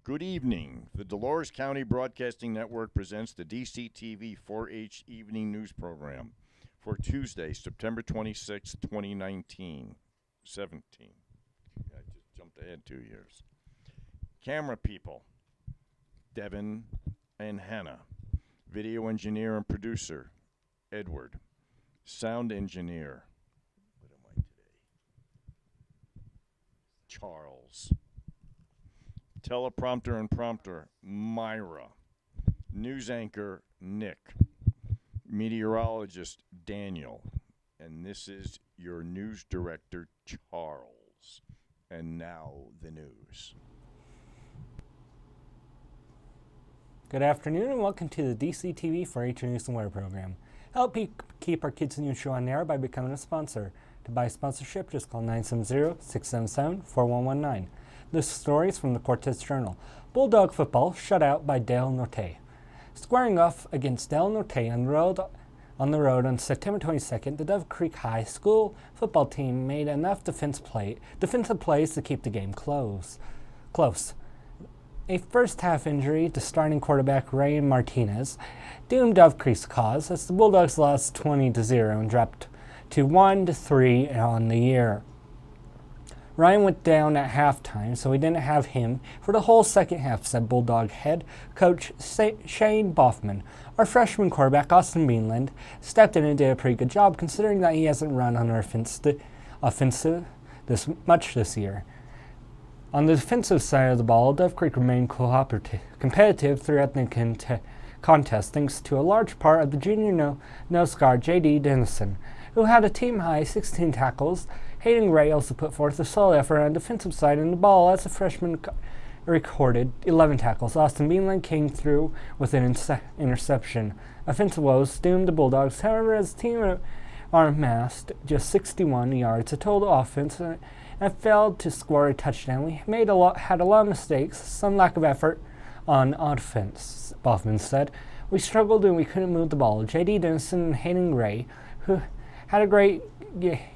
Good evening. The Dolores County Broadcasting Network presents the DCTV 4-H Evening News Program for Tuesday, September 26, 2019. 17. I just jumped ahead 2 years. Camera people, Devin and Hannah. Video engineer and producer, Edward. Sound engineer, what am I today? Charles. Teleprompter and prompter, Myra. News anchor, Nick. Meteorologist, Daniel. And this is your news director, Charles. And now, the news. Good afternoon and welcome to the DCTV 4-H News and Weather program. Help keep our kids' news show on air by becoming a sponsor. To buy sponsorship, just call 970-677-4119. This story is from the Cortez Journal. Bulldog football shut out by Del Norte. Squaring off against Del Norte on the road on September 22nd, the Dove Creek High School football team made enough defensive plays to keep the game close. A first-half injury to starting quarterback Ray Martinez doomed Dove Creek's cause as the Bulldogs lost 20-0 and dropped to 1-3 on the year. Ryan went down at halftime, so we didn't have him for the whole second half, said Bulldog head coach Shane Boffman. Our freshman quarterback, Austin Beanland, stepped in and did a pretty good job considering that he hasn't run on our offensive this much this year. On the defensive side of the ball, Dove Creek remained competitive throughout the contest thanks to a large part of the junior nose guard J.D. Dennison, who had a team-high 16 tackles. Hayden Gray also put forth a solid effort on the defensive side of the ball as a freshman recorded 11 tackles. Austin Beanland came through with an interception. Offensive woes doomed the Bulldogs, however, as the team amassed just 61 yards of total offense and failed to score a touchdown. We had a lot of mistakes, some lack of effort on offense, Boffman said. We struggled and we couldn't move the ball. J.D. Dennison and Hayden Gray, who had a great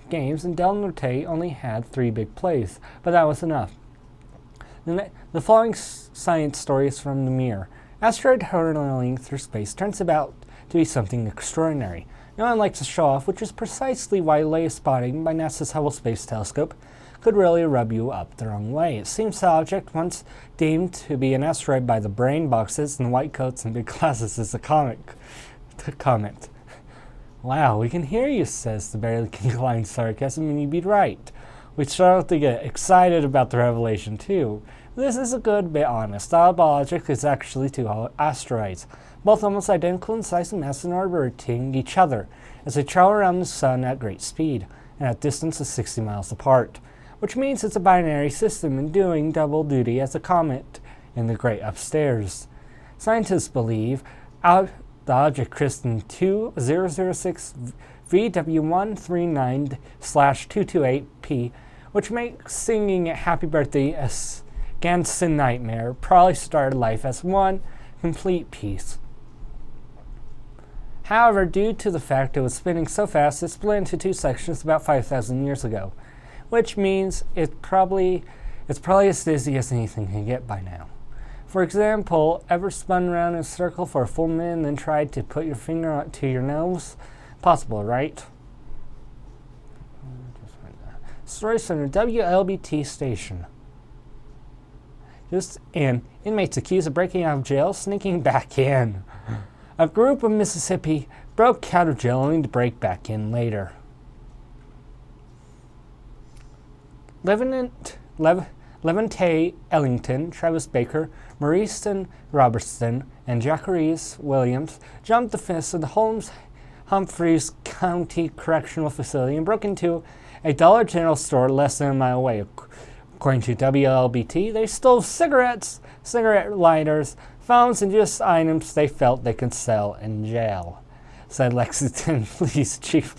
games, and Del Norte only had 3 big plays, but that was enough. The following science story is from the Mirror. Asteroid hurtling through space turns out to be something extraordinary. No one likes to show off, which is precisely why laser spotting by NASA's Hubble Space Telescope could really rub you up the wrong way. It seems the object, once deemed to be an asteroid by the brain boxes and white coats and big glasses, is a comet. Wow, we can hear you, says the barely confined sarcasm, and you'd be right. We start to get excited about the revelation, too. This is a good bit honest. Our object is actually 2 asteroids, both almost identical in size and mass and orbiting each other, as they travel around the sun at great speed, and at distance of 60 miles apart, which means it's a binary system and doing double duty as a comet in the great upstairs. Scientists believe the object christened 2006 VW139/228P, which makes singing Happy Birthday a Scanson nightmare, probably started life as one complete piece. However, due to the fact it was spinning so fast, it split into 2 sections about 5,000 years ago, which means it's probably as dizzy as anything can get by now. For example, ever spun around in a circle for a full minute and then tried to put your finger to your nose? Possible, right? Stories from the WLBT station. Just in, inmates accused of breaking out of jail, sneaking back in. A group of Mississippi broke out of jail only to break back in later. Levante Ellington, Travis Baker, Maurice Robertson, and Jacquees Williams jumped the fence of the Holmes-Humphreys County Correctional Facility and broke into a Dollar General store less than a mile away. According to WLBT, they stole cigarettes, cigarette lighters, phones, and just items they felt they could sell in jail, said Lexington Police Chief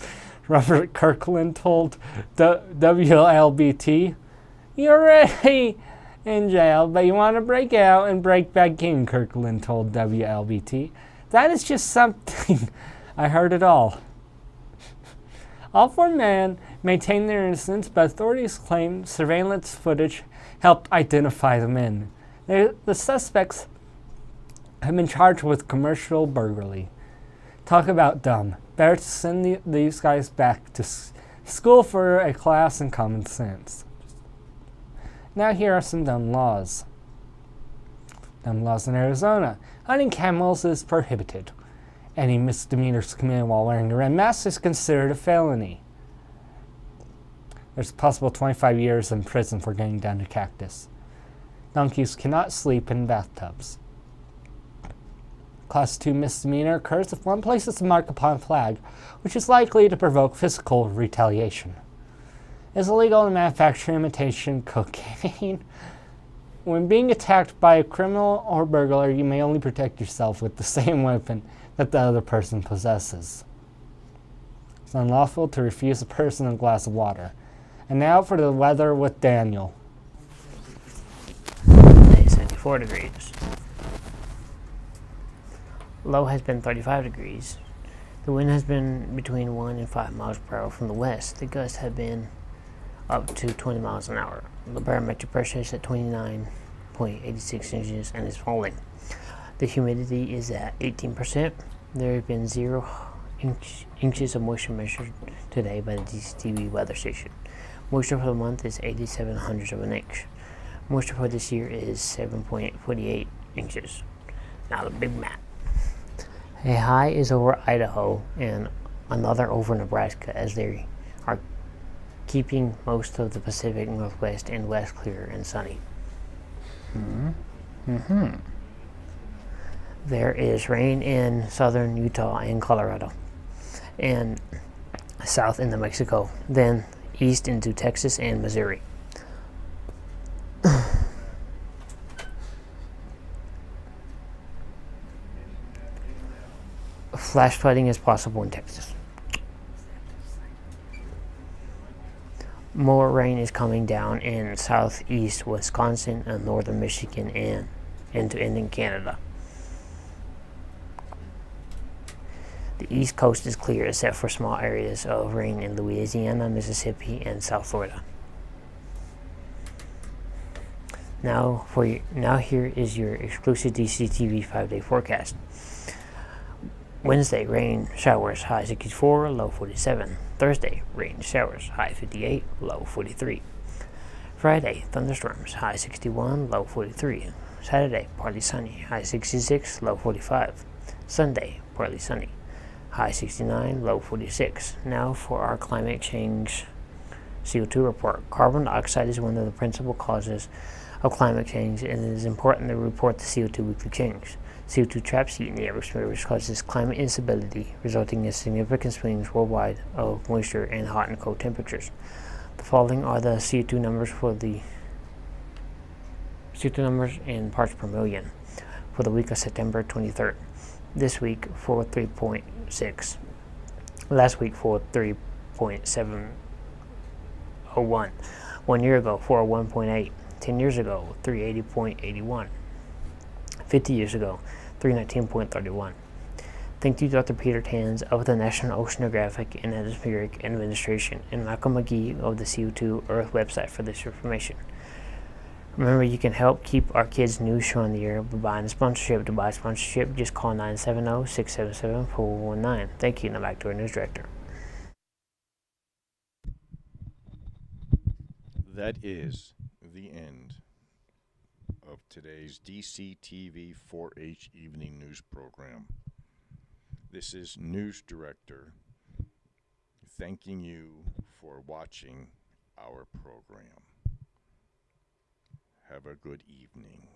Robert Kirkland told WLBT. You're already in jail, but you want to break out and break back in, Kirkland told WLBT. That is just something. I heard it all. All 4 men maintained their innocence, but authorities claim surveillance footage helped identify the men. The suspects have been charged with commercial burglary. Talk about dumb. Better to send these guys back to school for a class in common sense. Now here are some dumb laws. Dumb laws in Arizona. Hunting camels is prohibited. Any misdemeanors committed while wearing a red mask is considered a felony. There's a possible 25 years in prison for getting down to cactus. Donkeys cannot sleep in bathtubs. Class 2 misdemeanor occurs if one places a mark upon a flag, which is likely to provoke physical retaliation. It's illegal to manufacture imitation cocaine. When being attacked by a criminal or burglar, you may only protect yourself with the same weapon that the other person possesses. It's unlawful to refuse a person a glass of water. And now for the weather with Daniel. Today is 74 degrees. Low has been 35 degrees. The wind has been between 1 and 5 miles per hour from the west. The gusts have been up to 20 miles an hour. The barometric pressure is at 29.86 inches and is falling. The humidity is at 18%. There have been 0 inches of moisture measured today by the DCTV weather station. Moisture for the month is 87 hundredths of an inch. Moisture for this year is 7.48 inches. Now the big map. A high is over Idaho and another over Nebraska, as they are keeping most of the Pacific Northwest and West clear and sunny. There is rain in southern Utah and Colorado, and south into Mexico, then east into Texas and Missouri. Flash flooding is possible in Texas. More rain is coming down in southeast Wisconsin and northern Michigan and into Indian Canada. The east coast is clear except for small areas of rain in Louisiana, Mississippi, and South Florida. Now here is your exclusive DCTV 5-day forecast. Wednesday, rain showers, high 64, low 47. Thursday, rain showers, high 58, low 43. Friday, thunderstorms, high 61, low 43. Saturday, partly sunny, high 66, low 45. Sunday, partly sunny, high 69, low 46. Now for our climate change CO2 report. Carbon dioxide is one of the principal causes of climate change, and it is important to report the CO2 weekly change. CO2 trapped heat in the atmosphere, which causes climate instability, resulting in significant swings worldwide of moisture and hot and cold temperatures. The following are the CO2 numbers in parts per million for the week of September 23rd. This week for 3.6. Last week for 3.701. 1 year ago for 1.8. 10 years ago 380.81. 50 years ago 319.31. Thank you, Dr. Peter Tanz of the National Oceanographic and Atmospheric Administration and Michael McGee of the CO2 Earth website for this information. Remember, you can help keep our kids' news show on the air by buying a sponsorship. To buy a sponsorship, just call 970-677-4119. Thank you. Now back to our news director. That is the end of today's DCTV 4-H Evening News Program. This is News Director thanking you for watching our program. Have a good evening.